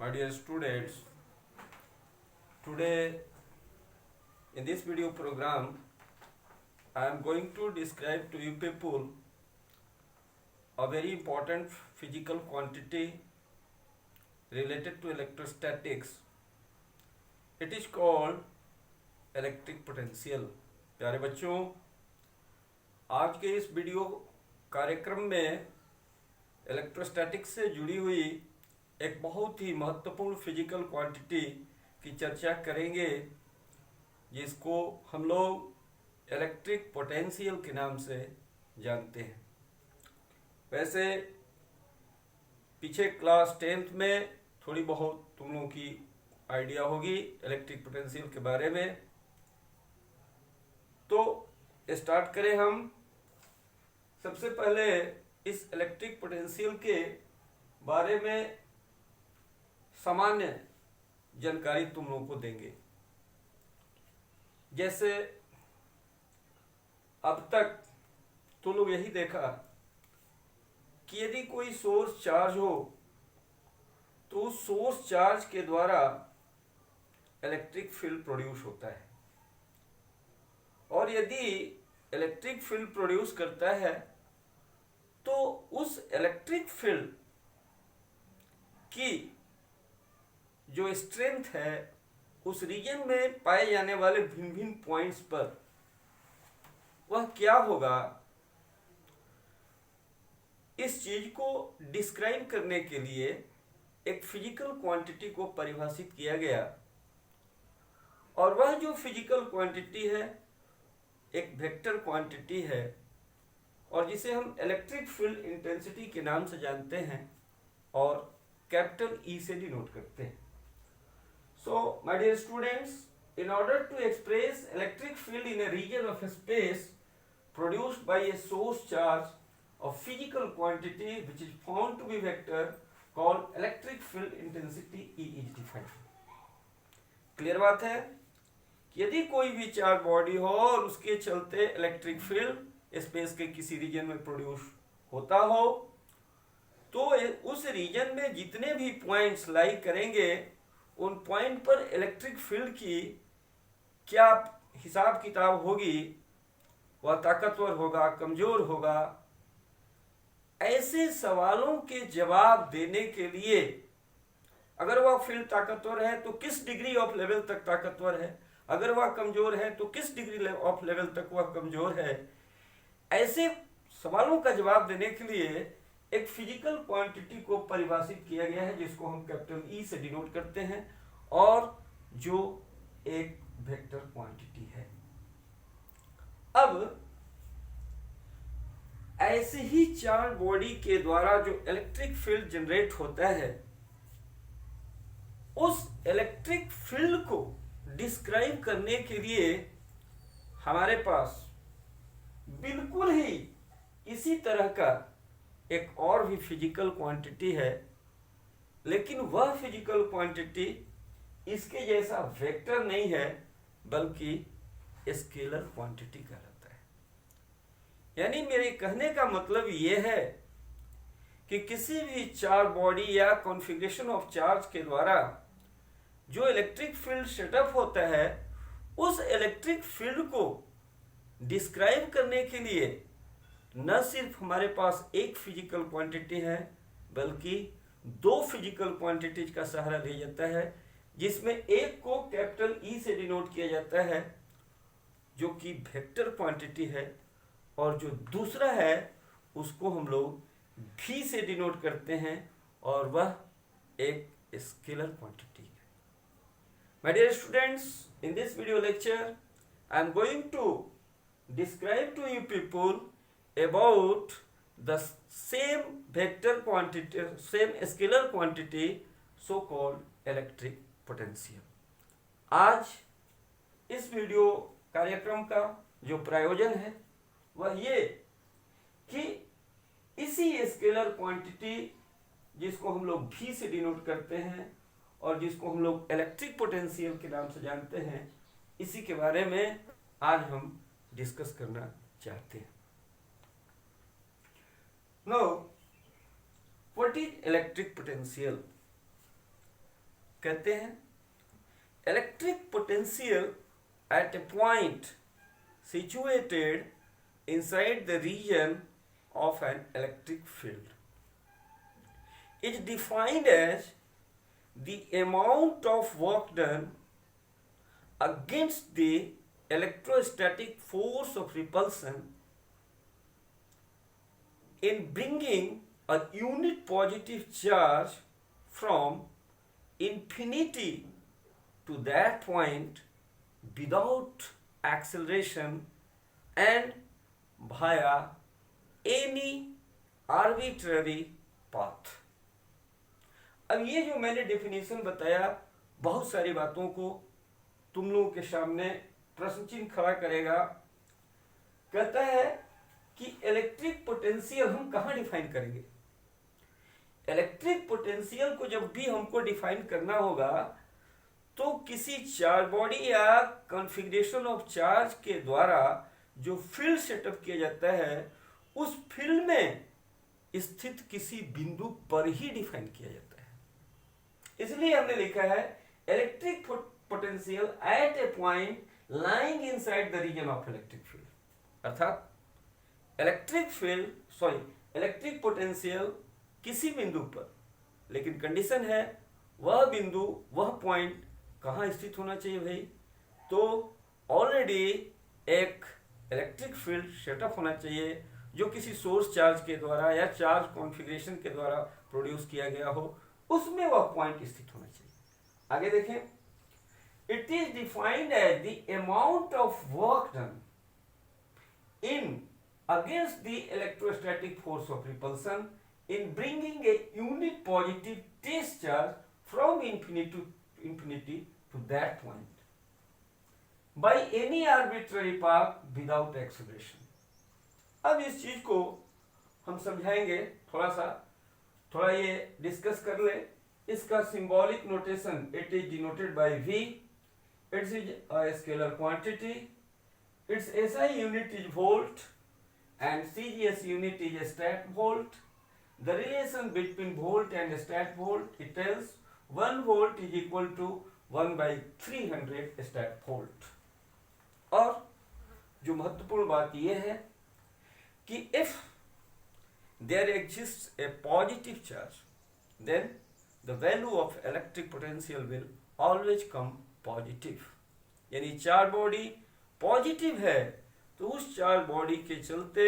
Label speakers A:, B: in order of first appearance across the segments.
A: My dear students, today in this video program I am going to describe to you people a very important physical quantity related to electrostatics. It is called electric potential. प्यारे बच्चों, आज के इस video कार्यक्रम में electrostatics से जुड़ी हुई एक बहुत ही महत्वपूर्ण फिजिकल क्वांटिटी की चर्चा करेंगे, जिसको हम लोग इलेक्ट्रिक पोटेंशियल के नाम से जानते हैं। वैसे पीछे क्लास 10th में थोड़ी बहुत तुम लोगों की आइडिया होगी इलेक्ट्रिक पोटेंशियल के बारे में। तो स्टार्ट करें हम। सबसे पहले इस इलेक्ट्रिक पोटेंशियल के बारे में सामान्य जानकारी तुम लोगों को देंगे। जैसे अब तक तुम लोग यही देखा कि यदि कोई सोर्स चार्ज हो तो उस सोर्स चार्ज के द्वारा इलेक्ट्रिक फील्ड प्रोड्यूस होता है, और यदि इलेक्ट्रिक फील्ड प्रोड्यूस करता है तो उस इलेक्ट्रिक फील्ड की जो स्ट्रेंथ है उस रीजन में पाए जाने वाले भिन्न भिन्न पॉइंट्स पर वह क्या होगा, इस चीज को डिस्क्राइब करने के लिए एक फिजिकल क्वांटिटी को परिभाषित किया गया। और वह जो फिजिकल क्वांटिटी है एक वेक्टर क्वांटिटी है, और जिसे हम इलेक्ट्रिक फील्ड इंटेंसिटी के नाम से जानते हैं और कैपिटल ई से डिनोट करते हैं। So my dear students, in order to express electric field in a region of space produced by a source charge of physical quantity which is found to be vector called electric field intensity E is defined. Clear बात है कि यदि कोई भी charge body हो और उसके चलते इलेक्ट्रिक फील्ड स्पेस के किसी रीजन में प्रोड्यूस होता हो तो उस रीजन में जितने भी पॉइंट्स लाई करेंगे उन पॉइंट पर इलेक्ट्रिक फील्ड की क्या हिसाब किताब होगी, वह ताकतवर होगा, कमजोर होगा। ऐसे सवालों के जवाब देने के लिए अगर वह फील्ड ताकतवर है तो किस डिग्री ऑफ लेवल तक ताकतवर है, अगर वह कमजोर है तो किस डिग्री ऑफ लेवल तक वह कमजोर है, ऐसे सवालों का जवाब देने के लिए एक फिजिकल क्वांटिटी को परिभाषित किया गया है जिसको हम कैपिटल ई से डिनोट करते हैं, और जो एक वेक्टर क्वांटिटी है। अब ऐसे ही चार्ज बॉडी के द्वारा जो इलेक्ट्रिक फील्ड जनरेट होता है उस इलेक्ट्रिक फील्ड को डिस्क्राइब करने के लिए हमारे पास बिल्कुल ही इसी तरह का एक और भी फिजिकल क्वांटिटी है, लेकिन वह फिजिकल क्वांटिटी इसके जैसा वेक्टर नहीं है बल्कि स्केलर क्वांटिटी कहलाता है। यानी मेरे कहने का मतलब यह है कि किसी भी चार्ज बॉडी या कॉन्फ़िगरेशन ऑफ चार्ज के द्वारा जो इलेक्ट्रिक फील्ड सेटअप होता है उस इलेक्ट्रिक फील्ड को डिस्क्राइब करने के लिए न सिर्फ हमारे पास एक फिजिकल क्वांटिटी है बल्कि दो फिजिकल क्वांटिटीज का सहारा लिया जाता है, जिसमें एक को कैपिटल ई से डिनोट किया जाता है जो कि वेक्टर क्वांटिटी है, और जो दूसरा है उसको हम लोग भी से डिनोट करते हैं और वह एक स्केलर क्वांटिटी है। My dear students, in this video lecture I am going to describe to you people about the same vector quantity, same scalar quantity, so called electric potential. आज इस वीडियो कार्यक्रम का जो प्रायोजन है वह ये कि इसी स्केलर क्वांटिटी जिसको हम लोग भी से डिनोट करते हैं और जिसको हम लोग इलेक्ट्रिक पोटेंशियल के नाम से जानते हैं, इसी के बारे में आज हम डिस्कस करना चाहते हैं। Now what is electric potential? कहते हैं electric potential at a point situated inside the region of an electric field is defined as the amount of work done against the electrostatic force of repulsion in bringing a unit positive charge from infinity to that point without acceleration and via any arbitrary path. अब ये जो मैंने definition बताया बहुत सारी बातों को तुम लोगों के सामने प्रश्न चिन्ह खड़ा करेगा। कहता है कि इलेक्ट्रिक पोटेंशियल हम कहाँ डिफाइन करेंगे। इलेक्ट्रिक पोटेंशियल को जब भी हमको डिफाइन करना होगा तो किसी चार्ज बॉडी या कॉन्फ़िगरेशन ऑफ चार्ज के द्वारा जो फील्ड सेटअप किया जाता है उस फील्ड में स्थित किसी बिंदु पर ही डिफाइन किया जाता है। इसलिए हमने लिखा है electric potential at a point lying inside the region of electric field. अर्थात इलेक्ट्रिक पोटेंशियल किसी बिंदु पर, लेकिन कंडीशन है वह बिंदु वह पॉइंट कहाँ स्थित होना चाहिए भाई। तो ऑलरेडी एक इलेक्ट्रिक फील्ड सेटअप होना चाहिए जो किसी सोर्स चार्ज के द्वारा या चार्ज कॉन्फ़िगरेशन के द्वारा प्रोड्यूस किया गया हो, उसमें वह पॉइंट स्थित होना चाहिए। आगे देखें, it is defined as the amount of work done in against the electrostatic force of repulsion in bringing a unit positive test charge from infinity to that point by any arbitrary path without acceleration. अब इस चीज को हम समझाएंगे, थोड़ा ये discuss कर ले। इसका symbolic notation, it is denoted by v, it's is a scalar quantity, it's SI unit is volt and CGS unit is a stat volt. The relation between volt and stat volt, it tells 1 volt is equal to 1 by 300 stat volt. और जो महत्वपूर्ण बात यह है कि if there exists a positive charge, then the value of electric potential will always come positive. यानी charge body positive है तो उस चार्ज बॉडी के चलते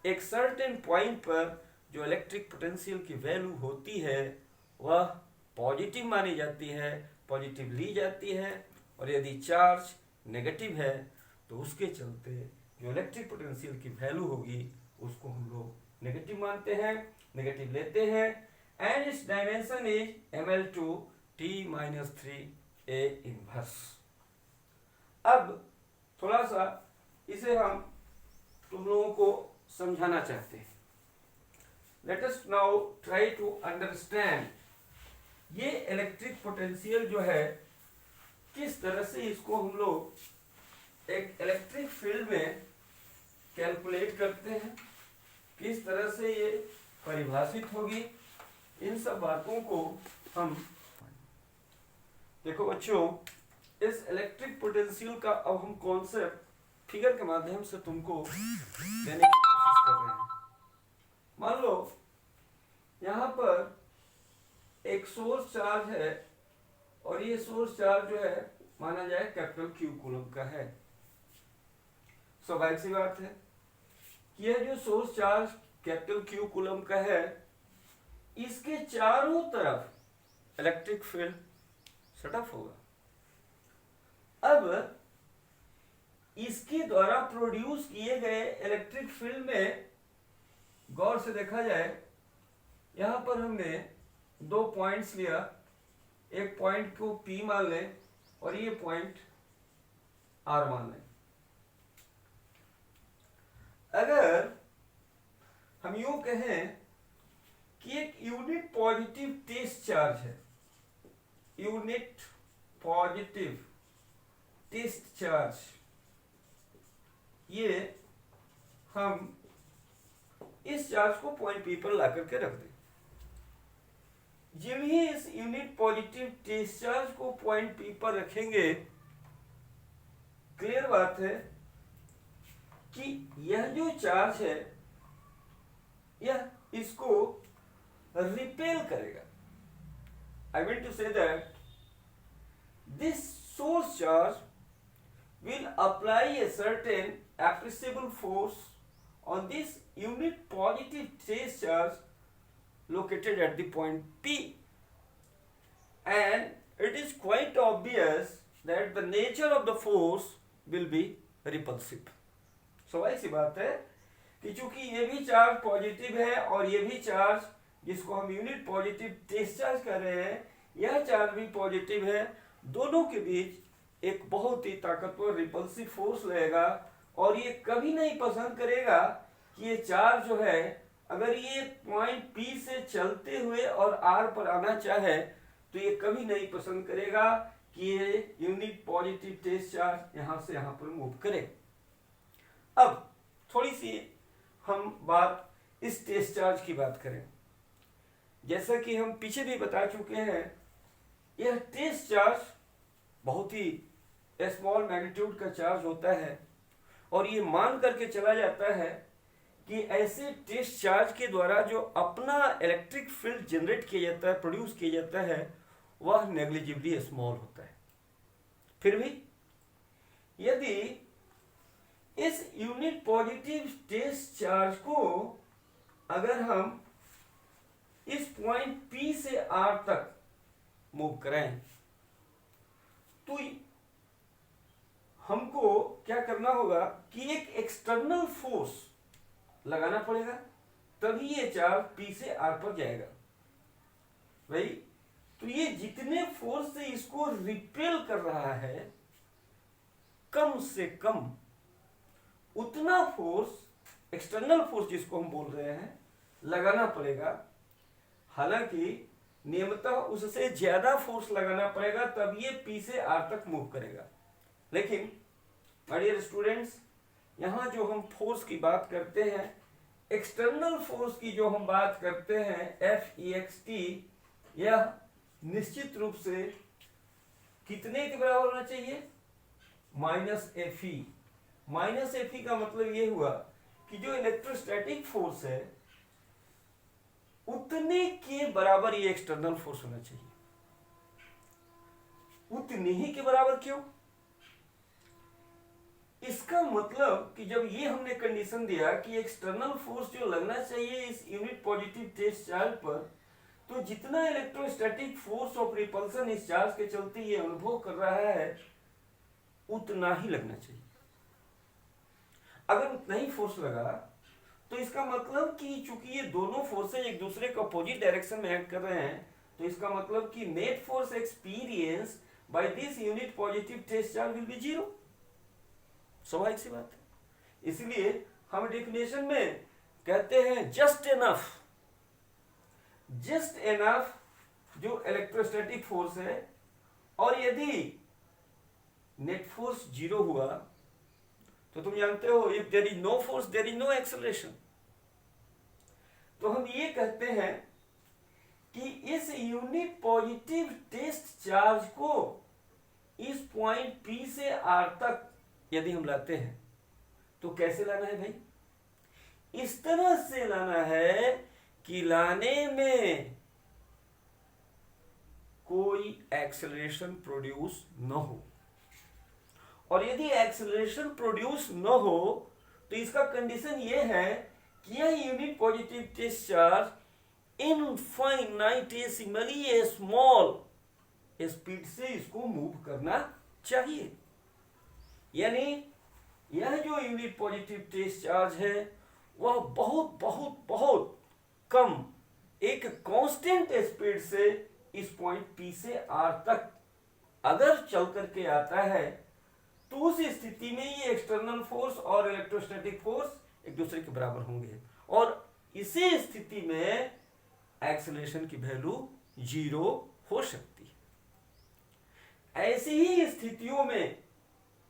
A: एक सर्टेन पॉइंट पर जो इलेक्ट्रिक पोटेंशियल की वैल्यू होती है वह पॉजिटिव मानी जाती है, पॉजिटिव ली जाती है। और यदि चार्ज नेगेटिव है तो उसके चलते जो इलेक्ट्रिक पोटेंशियल की वैल्यू होगी उसको हम लोग नेगेटिव मानते हैं, नेगेटिव लेते हैं। And it's dimension is ml/t-3 A inverse. अब थोड़ा सा इसे हम तुम लोगों को समझाना चाहते हैं। Let us now try to understand ये इलेक्ट्रिक पोटेंशियल जो है किस तरह से इसको हम लोग एक इलेक्ट्रिक फील्ड में कैलकुलेट करते हैं, किस तरह से ये परिभाषित होगी, इन सब बातों को हम देखो बच्चों। इस इलेक्ट्रिक पोटेंशियल का अब हम कॉन्सेप्ट फिगर के माध्यम से तुमको देने की कोशिश कर रहे हैं। मान लो यहाँ पर एक सोर्स चार्ज है और ये सोर्स चार्ज जो है माना जाए कैपिटल Q कूलम का है। स्वाभाविक सी बात है कि यह जो source charge capital Q coulomb का है इसके चारों तरफ इलेक्ट्रिक फील्ड सेटअप होगा। अब इसके द्वारा प्रोड्यूस किए गए इलेक्ट्रिक फील्ड में गौर से देखा जाए, यहां पर हमने दो पॉइंट्स लिया, एक पॉइंट को P मान लें और ये पॉइंट R मान लें। अगर हम यूं कहें कि एक यूनिट पॉजिटिव टेस्ट चार्ज है, यूनिट पॉजिटिव टेस्ट चार्ज, ये हम इस चार्ज को पॉइंट P पर ला करके रख दें। जब ही इस यूनिट पॉजिटिव टेस्ट चार्ज को पॉइंट पी पर रखेंगे, क्लियर बात है कि यह जो चार्ज है यह इसको रिपेल करेगा। I mean to say that this source charge will apply a certain appreciable force on this unit positive trace charge located at the point P, and it is quite obvious that the nature of the force will be repulsive. स्वाभाविक सी बात है कि चूंकि ये भी charge positive है और ये भी चार्ज जिसको हम यूनिट पॉजिटिव टेस्ट चार्ज कर रहे हैं, यह चार्ज भी पॉजिटिव है, दोनों के बीच एक बहुत ही ताकतवर रिपल्सिव फोर्स लगेगा और ये कभी नहीं पसंद करेगा कि ये चार्ज जो है अगर ये पॉइंट पी से चलते हुए और आर पर आना चाहे तो ये कभी नहीं पसंद करेगा कि ये यूनिट पॉजिटिव टेस्ट चार्ज यहां से यहां पर मूव करे। अब थोड़ी सी हम बात इस टेस्ट चार्ज की बात करें। जैसा कि हम पीछे भी बता चुके हैं, यह टेस्ट चार्ज बहुत ही स्मॉल मैग्नीट्यूड का चार्ज होता है और ये मान करके चला जाता है कि ऐसे टेस्ट चार्ज के द्वारा जो अपना इलेक्ट्रिक फील्ड जनरेट किया जाता है, प्रोड्यूस किया जाता है, वह नेग्लिजिबली स्मॉल होता है। फिर भी यदि इस यूनिट पॉजिटिव टेस्ट चार्ज को अगर हम इस पॉइंट P से R तक मूव करें तो हमको क्या करना होगा कि एक एक्सटर्नल फोर्स लगाना पड़ेगा, तभी ये चार्ज P से R पर जाएगा। भाई तो ये जितने फोर्स से इसको रिपेल कर रहा है, कम से कम उतना फोर्स, एक्सटर्नल फोर्स जिसको हम बोल रहे हैं, लगाना पड़ेगा। हालांकि नियमतः उससे ज्यादा फोर्स लगाना पड़ेगा तब ये P से R तक मूव करेगा। लेकिन माय डियर स्टूडेंट्स, यहां जो हम फोर्स की बात करते हैं, एक्सटर्नल फोर्स की जो हम बात करते हैं Fext, यह निश्चित रूप से कितने के बराबर होना चाहिए? -Fe। -Fe का मतलब ये हुआ कि जो इलेक्ट्रोस्टैटिक फोर्स है उतने के बराबर ये एक्सटर्नल फोर्स होना चाहिए। उतने ही के बराबर क्यों? इसका मतलब कि जब ये हमने कंडीशन दिया कि एक्सटर्नल फोर्स जो लगना चाहिए इस यूनिट पॉजिटिव टेस्ट चार्ज पर, तो जितना इलेक्ट्रोस्टैटिक फोर्स ऑफ रिपल्सन इस चार्ज के चलते ये अनुभव कर रहा है उतना ही लगना चाहिए। अगर उतना ही फोर्स लगा तो इसका मतलब कि चूंकि ये दोनों फोर्सेज एक दूसरे के अपोजिट डायरेक्शन में एक्ट कर रहे हैं, तो इसका मतलब कि net force experience by this unit positive test charge will be 0। स्वाभाविक सी बात है। इसलिए हम डेफिनेशन में कहते हैं जस्ट एनफ जो इलेक्ट्रोस्टैटिक फोर्स है, और यदि नेट फोर्स 0 हुआ तो तुम जानते हो if there is no force there is no acceleration. तो हम ये कहते हैं कि इस यूनिट पॉजिटिव टेस्ट चार्ज को इस पॉइंट P से R तक यदि हम लाते हैं तो कैसे लाना है भाई? इस तरह से लाना है कि लाने में कोई एक्सेलरेशन प्रोड्यूस न हो, और यदि एक्सेलरेशन प्रोड्यूस न हो तो इसका कंडीशन ये है कि यह unit positive test charge infinitesimally small speed से इसको मूव करना चाहिए। यानी यह जो यूनिट पॉजिटिव टेस्ट चार्ज है वह बहुत बहुत बहुत कम एक कांस्टेंट स्पीड से इस पॉइंट P से R तक अगर चल करके आता है तो उस स्थिति में ये एक्सटर्नल फोर्स और इलेक्ट्रोस्टैटिक फोर्स एक दूसरे के बराबर होंगे, और इसी स्थिति में एक्सेलरेशन की वैल्यू 0 हो सकती है। ऐसी ही स्थितियों में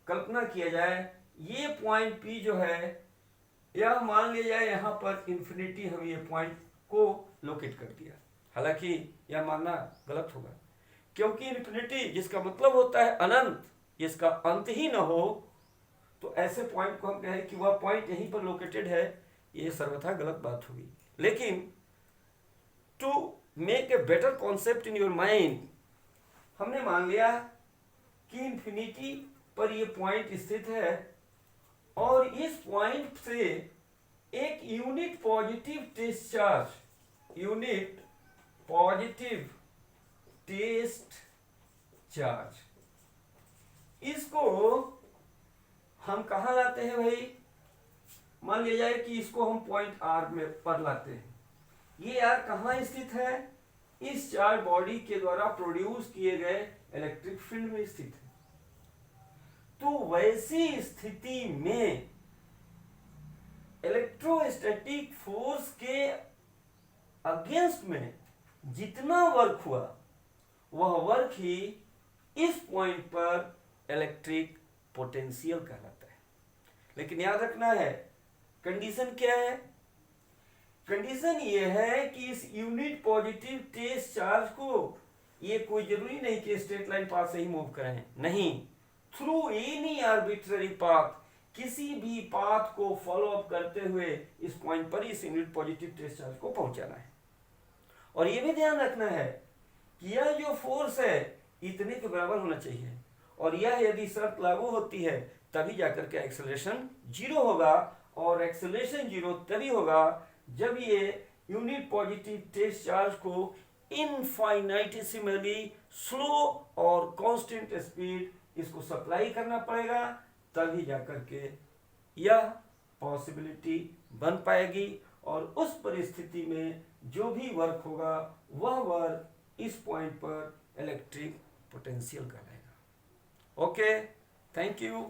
A: कल्पना किया जाए ये पॉइंट P जो है, यह मान लिया जाए यहां पर इंफिनिटी हम ये पॉइंट को लोकेट कर दिया, हालांकि यह मानना गलत होगा, क्योंकि इन्फिनिटी जिसका मतलब होता है अनंत, जिसका अंत ही न हो, तो ऐसे पॉइंट को हम कहें कि वह पॉइंट यहीं पर लोकेटेड है, ये सर्वथा गलत बात होगी। लेकिन to make a better concept in your mind, हमने मान लिया कि इंफिनिटी पर ये पॉइंट स्थित है और इस पॉइंट से एक unit positive test charge, unit positive test charge, इसको हम कहाँ लाते हैं भाई? मान लिया जाए कि इसको हम पॉइंट आर में पर लाते हैं। ये आर कहाँ स्थित है? इस चार्ज बॉडी के द्वारा प्रोड्यूस किए गए इलेक्ट्रिक फील्ड में स्थित है। तो वैसी स्थिति में इलेक्ट्रोस्टैटिक फोर्स के अगेंस्ट में जितना वर्क हुआ, वह वर्क ही इस पॉइंट पर इलेक्ट्रिक पोटेंशियल कहलाता है। लेकिन याद रखना है, कंडीशन क्या है? कंडीशन ये है कि इस यूनिट पॉजिटिव टेस्ट चार्ज को, ये कोई जरूरी नहीं कि स्ट्रेट लाइन पाथ से ही मूव करें, नहीं, थ्रू एनी आर्बिट्ररी पाथ, किसी भी पाथ को फॉलो अप करते हुए इस पॉइंट पर इस यूनिट पॉजिटिव टेस्ट चार्ज को पहुंचाना है। और ये भी ध्यान रखना है कि यह जो फोर्स है इतने के बराबर होना चाहिए, और यह यदि शर्त लागू होती है तभी जाकर के एक्सेलरेशन जीरो होगा, और एक्सेलरेशन जीरो तभी होगा जब ये यूनिट पॉजिटिव टेस्ट चार्ज को इनफाइनाइटेसिमली स्लो और कांस्टेंट स्पीड इसको सप्लाई करना पड़ेगा, तभी जाकर के यह पॉसिबिलिटी बन पाएगी। और उस परिस्थिति में जो भी वर्क होगा वह वर्क इस पॉइंट पर इलेक्ट्रिक पोटेंशियल कहलाएगा। Okay, thank you.